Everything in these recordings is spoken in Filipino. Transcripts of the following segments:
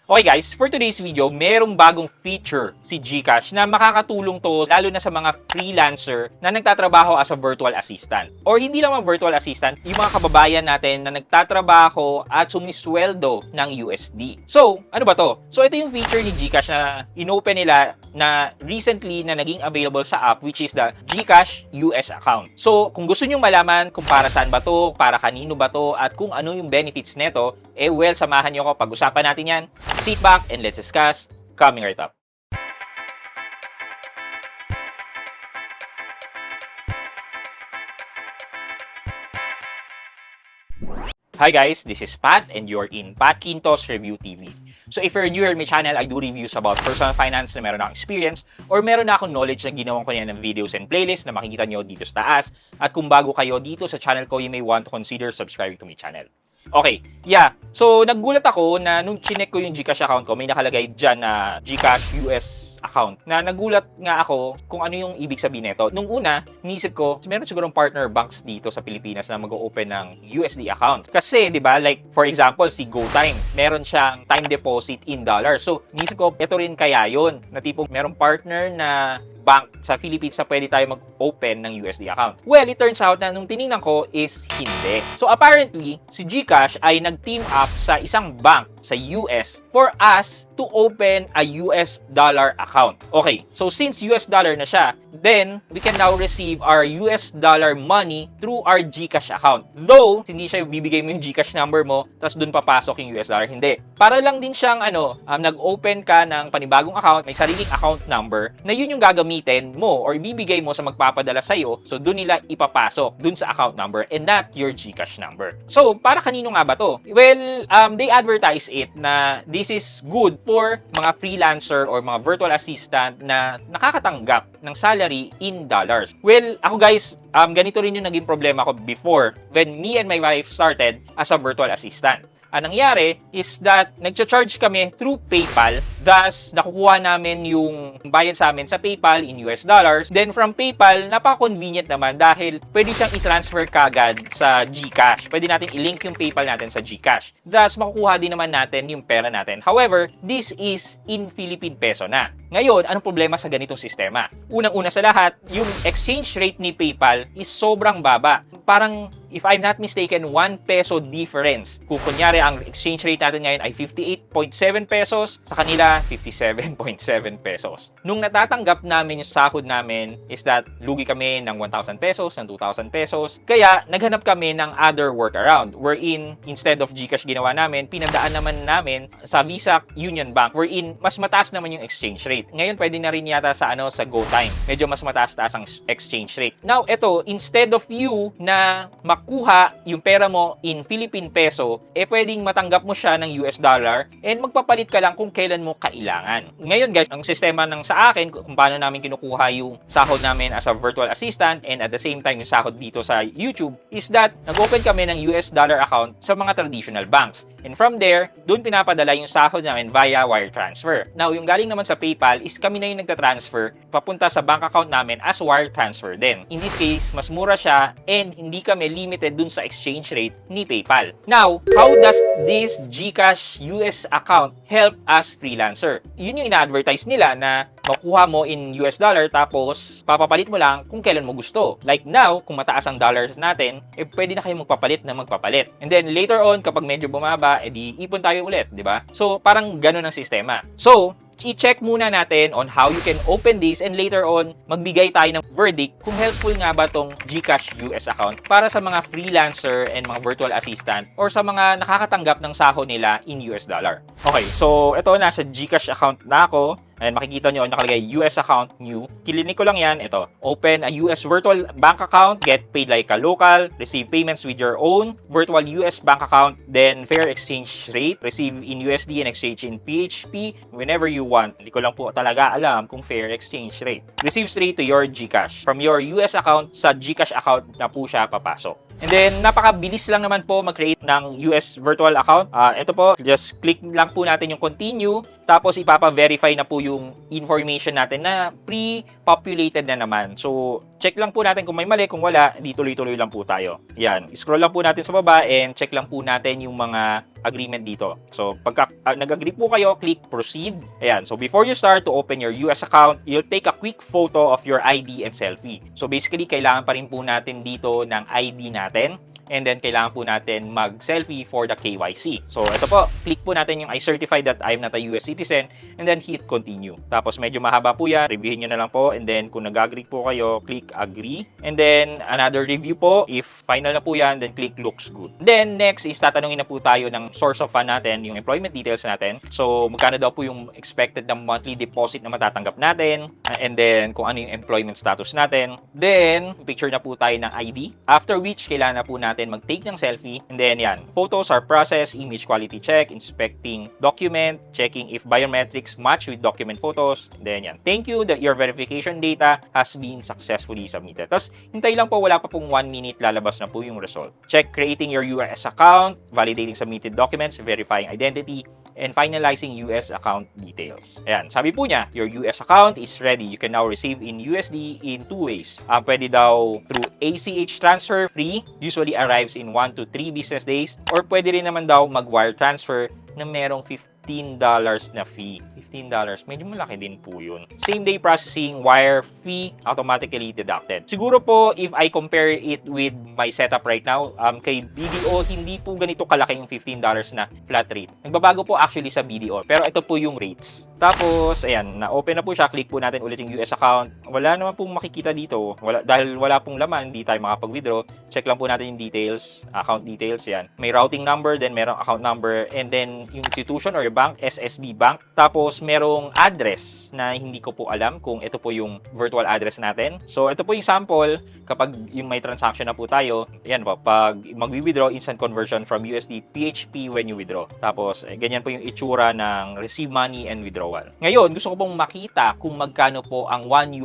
Okay guys, for today's video, merong bagong feature si GCash na makakatulong to lalo na sa mga freelancer na nagtatrabaho as a virtual assistant. Or hindi lang mga virtual assistant, yung mga kababayan natin na nagtatrabaho at sumisweldo ng USD. So, ano ba to? So, ito yung feature ni GCash na inopen nila na recently na naging available sa app, which is the GCash US account. So, kung gusto nyo malaman kung para saan ba to, para kanino ba to, at kung ano yung benefits neto, samahan nyo ako, pag-usapan natin yan. Sit back and let's discuss. Coming right up. Hi guys, this is Pat and you're in Pat Quintos Review TV. So if you're new here in my channel, I do reviews about personal finance na meron akong experience or meron na akong knowledge na ginawan ko yan ng videos and playlists na makikita nyo dito sa taas. At kung bago kayo dito sa channel ko, you may want to consider subscribing to my channel. Okay, yeah. So, naggulat ako na nung chinek ko yung GCash account ko, may nakalagay dyan na GCash US account. Na nagulat nga ako kung ano yung ibig sabihin nito. Nung una, nisip ko, meron sigurong partner banks dito sa Pilipinas na mag-open ng USD account. Kasi, di ba, like, for example, si GoTime, meron siyang time deposit in dollars. So, nisip ko, ito rin kaya yun. Na tipong merong partner na bank sa Philippines na pwede tayo mag-open ng USD account. Well, it turns out na nung tinignan ko is hindi. So apparently, si GCash ay nag-team up sa isang bank sa US for us to open a US dollar account. Okay, so since US dollar na siya, then we can now receive our US dollar money through our GCash account. Though, hindi siya bibigay mo yung GCash number mo, tapos dun papasok yung US dollar. Hindi. Para lang din siyang nag-open ka ng panibagong account, may sariling account number, na yun yung gagamitin mo or bibigay mo sa magpapadala sa'yo. So, dun nila ipapasok dun sa account number and not your GCash number. So, para kanino nga ba to? Well, they advertise it na this is good for mga freelancer or mga virtual assistant na nakakatanggap ng salary in dollars. Well, ako guys, ganito rin yung naging problema ko before when me and my wife started as a virtual assistant. Ang nangyari is that nagcha-charge kami through PayPal. Thus, nakukuha namin yung bayad sa amin sa PayPal in US dollars. Then from PayPal, napaka-convenient naman dahil pwede siyang i-transfer kagad sa GCash. Pwede natin i-link yung PayPal natin sa GCash. Thus, makukuha din naman natin yung pera natin. However, this is in Philippine peso na. Ngayon, anong problema sa ganitong sistema? Unang-una sa lahat, yung exchange rate ni PayPal is sobrang baba. Parang, if I'm not mistaken, 1 peso difference. Kung kunyari, ang exchange rate natin ngayon ay 58.7 pesos, sa kanila, 57.7 pesos. Nung natatanggap namin yung sahod namin is that lugi kami ng 1,000 pesos, ng 2,000 pesos. Kaya, naghanap kami ng other workaround wherein, instead of GCash ginawa namin, pinandaan naman namin sa Visa Union Bank wherein mas mataas naman yung exchange rate. Ngayon, pwede na rin yata sa GoTime. Medyo mas mataas-taas ang exchange rate. Now, ito, instead of you na makuha yung pera mo in Philippine peso, pwedeng matanggap mo siya ng US dollar and magpapalit ka lang kung kailan mo kailangan. Ngayon guys, ang sistema ng sa akin, kung paano namin kinukuha yung sahod namin as a virtual assistant and at the same time yung sahod dito sa YouTube, is that nag-open kami ng US dollar account sa mga traditional banks. And from there, doon pinapadala yung sahod namin via wire transfer. Now, yung galing naman sa PayPal is kami na yung nagtatransfer papunta sa bank account namin as wire transfer din. In this case, mas mura siya and hindi kami limited dun sa exchange rate ni PayPal. Now, how does this GCash US account help us freelancer? Yun yung ina-advertise nila na makuha mo in US dollar tapos papapalit mo lang kung kailan mo gusto. Like now, kung mataas ang dollars natin, pwede na kayo magpapalit na magpapalit. And then later on, kapag medyo bumaba, edi ipon tayo ulit, di ba? So, parang ganun ang sistema. So, i-check muna natin on how you can open this and later on, magbigay tayo ng verdict kung helpful nga ba tong GCash US account para sa mga freelancer and mga virtual assistant or sa mga nakakatanggap ng sahod nila in US dollar. Okay, so ito, nasa GCash account na ako. And makikita nyo, nakalagay US account new. Kilinik ko lang yan. Ito, open a US virtual bank account, get paid like a local, receive payments with your own virtual US bank account, then fair exchange rate, receive in USD and exchange in PHP whenever you want. Hindi ko lang po talaga alam kung fair exchange rate. Receive straight to your GCash. From your US account sa GCash account na po siya papasok. And then, napakabilis lang naman po mag-create ng US virtual account. Ito po, just click lang po natin yung continue. Tapos, ipapa-verify na po yung information natin na pre-populated na naman. So, check lang po natin kung may mali. Kung wala, di tuloy-tuloy lang po tayo. Yan. Scroll lang po natin sa baba and check lang po natin yung mga agreement dito. So, pagka nag-agree po kayo, click proceed. Ayan. So, before you start to open your US account, you'll take a quick photo of your ID and selfie. So, basically, kailangan pa rin po natin dito ng ID natin. And then, kailangan po natin mag-selfie for the KYC. So, ito po, click po natin yung I certify that I'm not a US citizen and then hit continue. Tapos, medyo mahaba po yan. Reviewin nyo na lang po. And then, kung nag-agree po kayo, click agree. And then, another review po. If final na po yan, then click looks good. Then, next is tatanungin na po tayo ng source of fund natin, yung employment details natin. So, magkano daw po yung expected na monthly deposit na matatanggap natin. And then, kung ano yung employment status natin. Then, picture na po tayo ng ID. After which, kailangan na po natin mag-take ng selfie. And then, yan. Photos are processed, image quality check, inspecting document, checking if biometrics match with document photos. And then, yan. Thank you that your verification data has been successfully submitted. Tapos, hintay lang po, wala pa pong 1 minute, lalabas na po yung result. Check creating your US account, validating submitted documents, verifying identity, and finalizing US account details. Ayan, sabi po niya, your US account is ready. You can now receive in USD in 2 ways. Pwede daw through ACH transfer, free, usually arrives in 1 to 3 business days, or pwede rin naman daw mag-wire transfer na merong $15 na fee. $15, medyo malaki din po yun. Same day processing, wire fee, automatically deducted. Siguro po, if I compare it with my setup right now, kay BDO, hindi po ganito kalaki yung $15 na flat rate. Nagbabago po actually sa BDO, pero ito po yung rates. Tapos, ayan, na-open na po siya. Click po natin ulit yung US account. Wala naman pong makikita dito. Dahil wala pong laman, hindi tayo makapag-withdraw. Check lang po natin yung details, account details, yan. May routing number, then merong account number, and then yung institution or yung bank, SSB Bank. Tapos, merong address na hindi ko po alam kung ito po yung virtual address natin. So, ito po yung sample. Kapag yung may transaction na po tayo, yan po, pag mag-withdraw, instant conversion from USD, PHP when you withdraw. Tapos, ganyan po yung itsura ng receive money and withdrawal. Ngayon, gusto ko pong makita kung magkano po ang $1.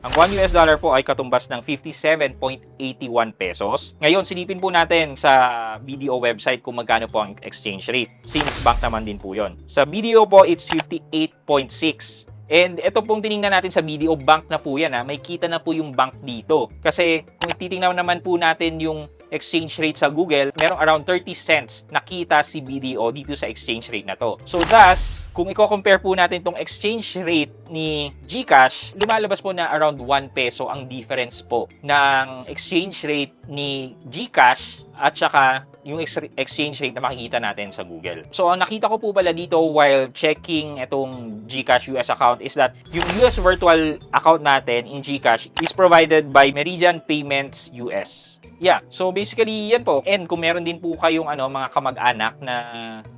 Ang $1 po ay katumbas ng 57.81 pesos. Ngayon, silipin po natin sa BDO website kung magkano po ang exchange rate. Since bank naman din po yon. Sa BDO po, it's 58.6. And ito pong tiningnan natin sa BDO, bank na po yan. May kita na po yung bank dito. Kasi kung titingnan naman po natin yung exchange rate sa Google, merong around 30 cents nakita si BDO dito sa exchange rate na to. So thus, kung i-compare po natin tong exchange rate ni GCash, lumalabas po na around 1 peso ang difference po ng exchange rate ni GCash at saka yung exchange rate na makikita natin sa Google. So, ang nakita ko po pala dito while checking itong GCash US account is that yung US virtual account natin in GCash is provided by Meridian Payments US. Yeah, so basically yan po. And kung meron din po kayong mga kamag-anak na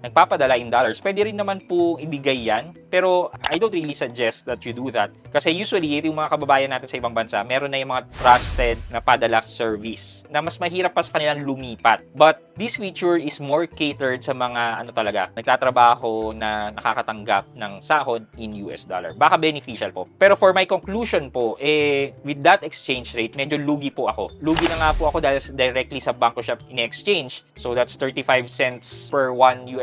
nagpapadala in dollars, pwede rin naman po ibigay yan. Pero I don't really suggest that you do that. Kasi usually, yung mga kababayan natin sa ibang bansa, meron na yung mga trusted na padala service na mas mahirap pa sa kanilang lumipat. But this feature is more catered sa mga nagtatrabaho na nakakatanggap ng sahod in US dollar. Baka beneficial po. Pero for my conclusion po, with that exchange rate, medyo lugi po ako. Lugi na nga po ako dahil directly sa bank ko siya in-exchange. So that's 35 cents per $1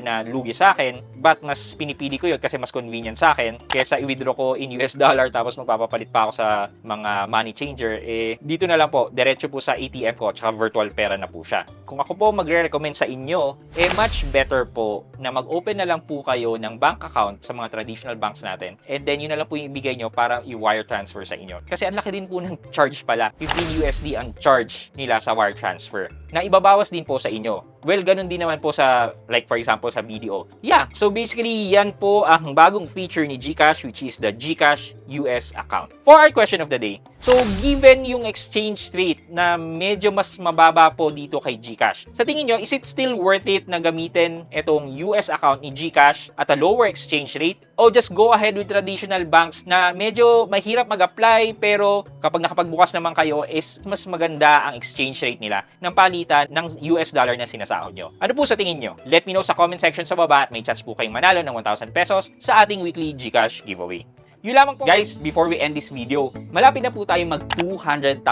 na lugi sa akin. But mas pinipili ko yun kasi mas convenient sa akin kaysa i-withdraw ko in US dollar tapos magpapapalit pa ako sa mga money changer. Dito na lang po, diretso po sa ATM ko at saka virtual pera na po siya. Kung ako po magre-recommend sa inyo, much better po na mag-open na lang po kayo ng bank account sa mga traditional banks natin and then yun na lang po yung ibigay nyo para i-wire transfer sa inyo. Kasi ang laki din po ng charge pala. 15 USD ang charge nila sa wire transfer na ibabawas din po sa inyo. Well, ganun din naman po sa, like for example, sa BDO. Yeah, so basically, yan po ang bagong feature ni GCash which is the GCash US account. For our question of the day, so given yung exchange rate na medyo mas mababa po dito kay GCash, sa tingin nyo, is it still worth it na gamitin itong US account ni GCash at a lower exchange rate? O just go ahead with traditional banks na medyo mahirap mag-apply pero kapag nakapagbukas naman kayo is mas maganda ang exchange rate nila ng palitan ng US dollar na sinasahod nyo. Ano po sa tingin nyo? Let me know sa comment section sa baba at may chance po kayong manalo ng 1,000 pesos sa ating weekly GCash giveaway. Yun lamang po guys, before we end this video, malapit na po tayo mag 200,000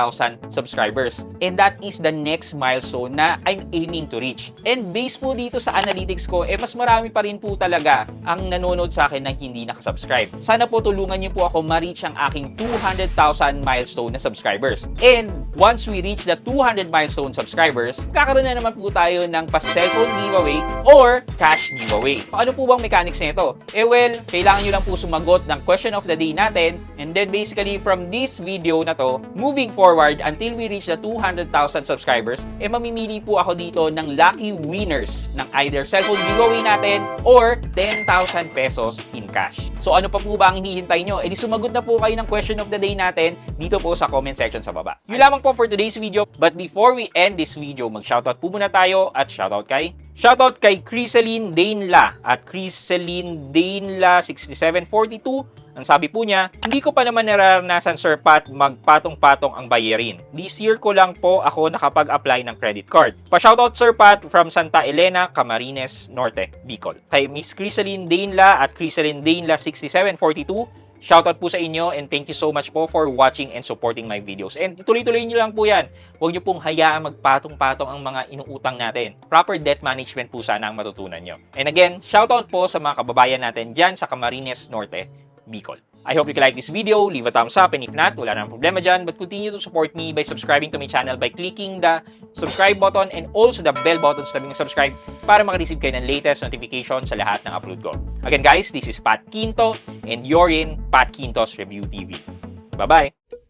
subscribers. And that is the next milestone na I'm aiming to reach. And based po dito sa analytics ko, mas marami pa rin po talaga ang nanonood sa akin na hindi nakasubscribe. Sana po tulungan niyo po ako ma-reach ang aking 200,000 milestone na subscribers. And once we reach the 200 milestone subscribers, kakaroon na naman po tayo ng pa-cellphone giveaway or cash giveaway. Ano po bang mechanics nito? Well, kailangan nyo lang po sumagot ng question of the day natin, and then basically from this video na to, moving forward until we reach the 200,000 subscribers, mamimili po ako dito ng lucky winners ng either cellphone giveaway natin or 10,000 pesos in cash. So ano pa po ba ang hinihintay nyo? Di sumagot na po kayo ng question of the day natin dito po sa comment section sa baba. Yun lamang po for today's video. But before we end this video, mag-shoutout po muna tayo at shoutout kay Criseline Dainla at Criseline Dainla 6742. Ang sabi po niya, hindi ko pa naman nararanasan, Sir Pat, magpatong-patong ang bayarin. This year ko lang po ako nakapag-apply ng credit card. Pa-shoutout, Sir Pat, from Santa Elena, Camarines Norte, Bicol. Kay Miss Criseline Dainla at Criseline Dainla 6742, shoutout po sa inyo and thank you so much po for watching and supporting my videos. And tuloy-tuloy nyo lang po yan. Huwag nyo pong hayaan magpatong-patong ang mga inuutang natin. Proper debt management po sana ang matutunan nyo. And again, shoutout po sa mga kababayan natin dyan sa Camarines Norte, Bicol. I hope you can like this video, leave a thumbs up, and if not, wala nang problema dyan, but continue to support me by subscribing to my channel by clicking the subscribe button and also the bell button sa tabing subscribe para makareceive kayo ng latest notification sa lahat ng upload ko. Again guys, this is Pat Quinto and you're in Pat Quinto's Review TV. Bye-bye!